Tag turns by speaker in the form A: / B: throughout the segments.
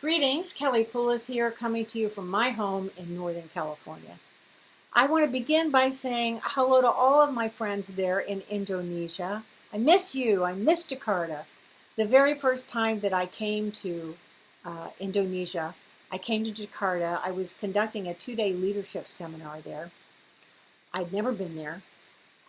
A: Greetings, Kelly Poulos here, coming to you from my home in Northern California. I want to begin by saying hello to all of my friends there in Indonesia. I miss you. I miss Jakarta. The very first time that I came to Indonesia, I came to Jakarta. I was conducting a 2-day leadership seminar there. I'd never been there.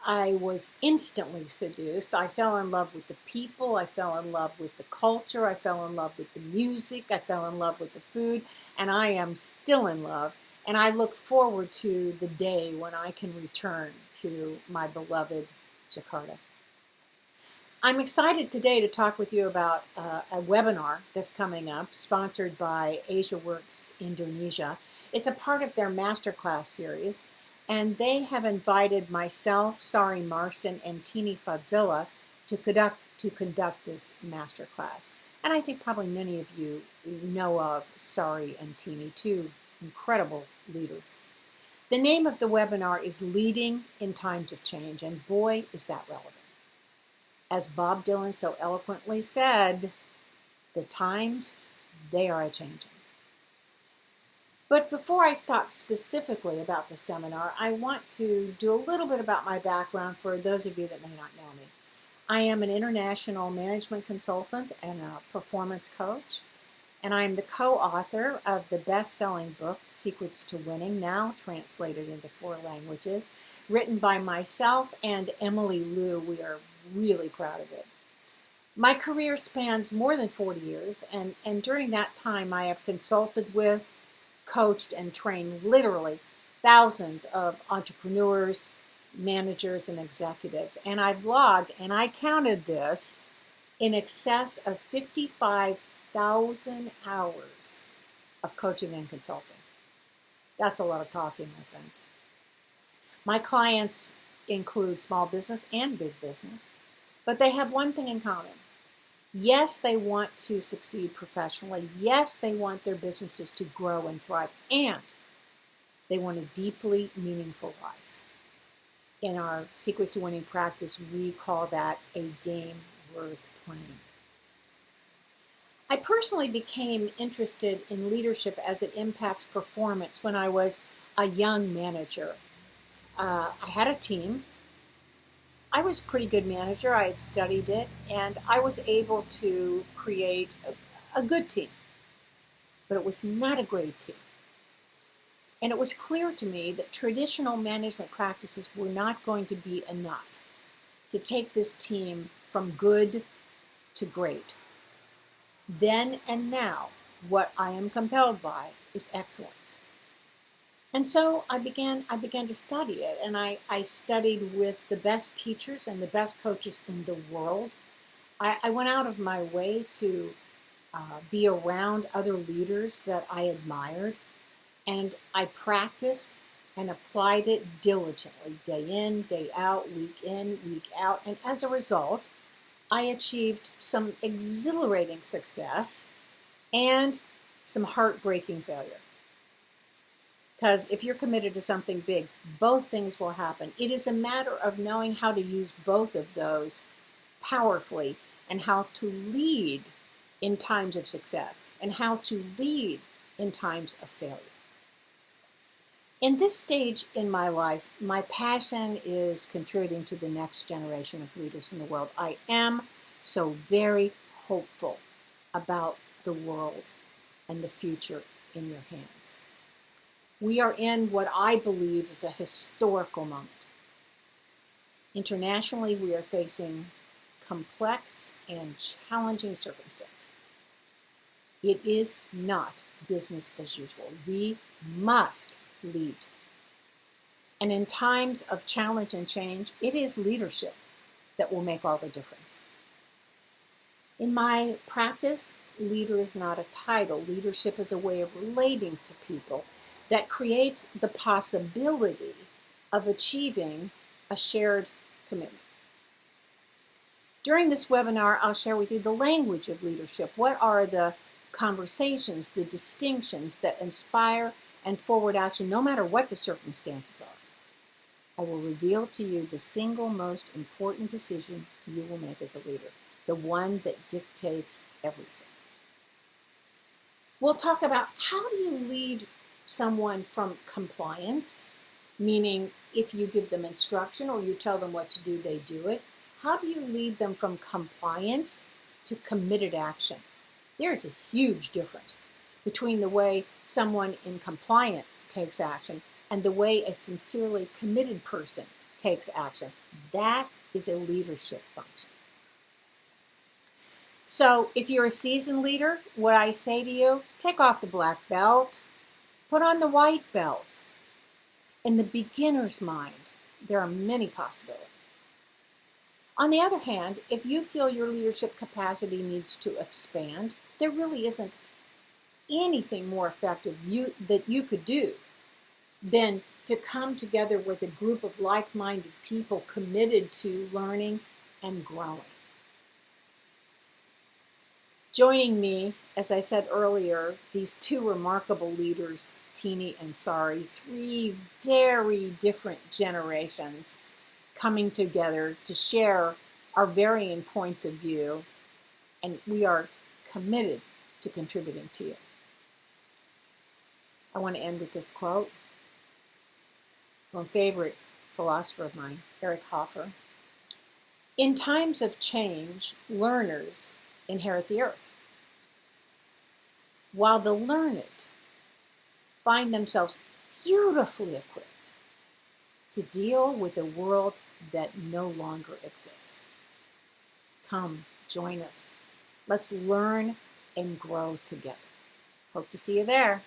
A: I was instantly seduced. I fell in love with the people. I fell in love with the culture. I fell in love with the music. I fell in love with the food. And I am still in love. And I look forward to the day when I can return to my beloved Jakarta. I'm excited today to talk with you about a webinar that's coming up, sponsored by Asia Works Indonesia. It's a part of their masterclass series. And they have invited myself, Sari, Marsden, and Tini, Fadzilla to conduct this masterclass. And I think probably many of you know of Sari and Tini, two incredible leaders. The name of the webinar is Leading in Times of Change, and boy, is that relevant. As Bob Dylan so eloquently said, the times, they are a-changing. But before I talk specifically about the seminar, I want to do a little bit about my background for those of you that may not know me. I am an international management consultant and a performance coach, and I am the co-author of the best-selling book, Secrets to Winning, now translated into 4 languages, written by myself and Emily Liu. We are really proud of it. My career spans more than 40 years, and during that time I have consulted with, coached, and trained literally thousands of entrepreneurs, managers, and executives. And I've logged, and I counted this, in excess of 55,000 hours of coaching and consulting. That's a lot of talking, my friends. My clients include small business and big business, but they have one thing in common. Yes, they want to succeed professionally. Yes, they want their businesses to grow and thrive. And they want a deeply meaningful life. In our Secrets to Winning practice, we call that a game worth playing. I personally became interested in leadership as it impacts performance when I was a young manager. I had a team. I was a pretty good manager. I had studied it, and I was able to create a good team. But it was not a great team. And it was clear to me that traditional management practices were not going to be enough to take this team from good to great. Then and now, what I am compelled by is excellence. And so I began to study it, and I studied with the best teachers and the best coaches in the world. I went out of my way to be around other leaders that I admired, and I practiced and applied it diligently, day in, day out, week in, week out, and as a result, I achieved some exhilarating success and some heartbreaking failure. Because if you're committed to something big, both things will happen. It is a matter of knowing how to use both of those powerfully and how to lead in times of success and how to lead in times of failure. In this stage in my life, my passion is contributing to the next generation of leaders in the world. I am so very hopeful about the world and the future in your hands. We are in what I believe is a historical moment. Internationally, we are facing complex and challenging circumstances. It is not business as usual. We must lead. And in times of challenge and change, it is leadership that will make all the difference. In my practice, leader is not a title. Leadership is a way of relating to people that creates the possibility of achieving a shared commitment. During this webinar, I'll share with you the language of leadership. What are the conversations, the distinctions that inspire and forward action, no matter what the circumstances are? I will reveal to you the single most important decision you will make as a leader, the one that dictates everything. We'll talk about how do you lead someone from compliance, meaning if you give them instruction or you tell them what to do, they do it. How do you lead them from compliance to committed action? There's a huge difference between the way someone in compliance takes action and the way a sincerely committed person takes action. That is a leadership function. So if you're a seasoned leader, what I say to you, take off the black belt, put on the white belt. In the beginner's mind, there are many possibilities. On the other hand, if you feel your leadership capacity needs to expand, there really isn't anything more effective that you could do than to come together with a group of like-minded people committed to learning and growing. Joining me, as I said earlier, these two remarkable leaders, Tini and Sari, three very different generations coming together to share our varying points of view, and we are committed to contributing to you. I want to end with this quote from a favorite philosopher of mine, Eric Hoffer. In times of change, learners inherit the earth, while the learned find themselves beautifully equipped to deal with a world that no longer exists. Come, join us. Let's learn and grow together. Hope to see you there.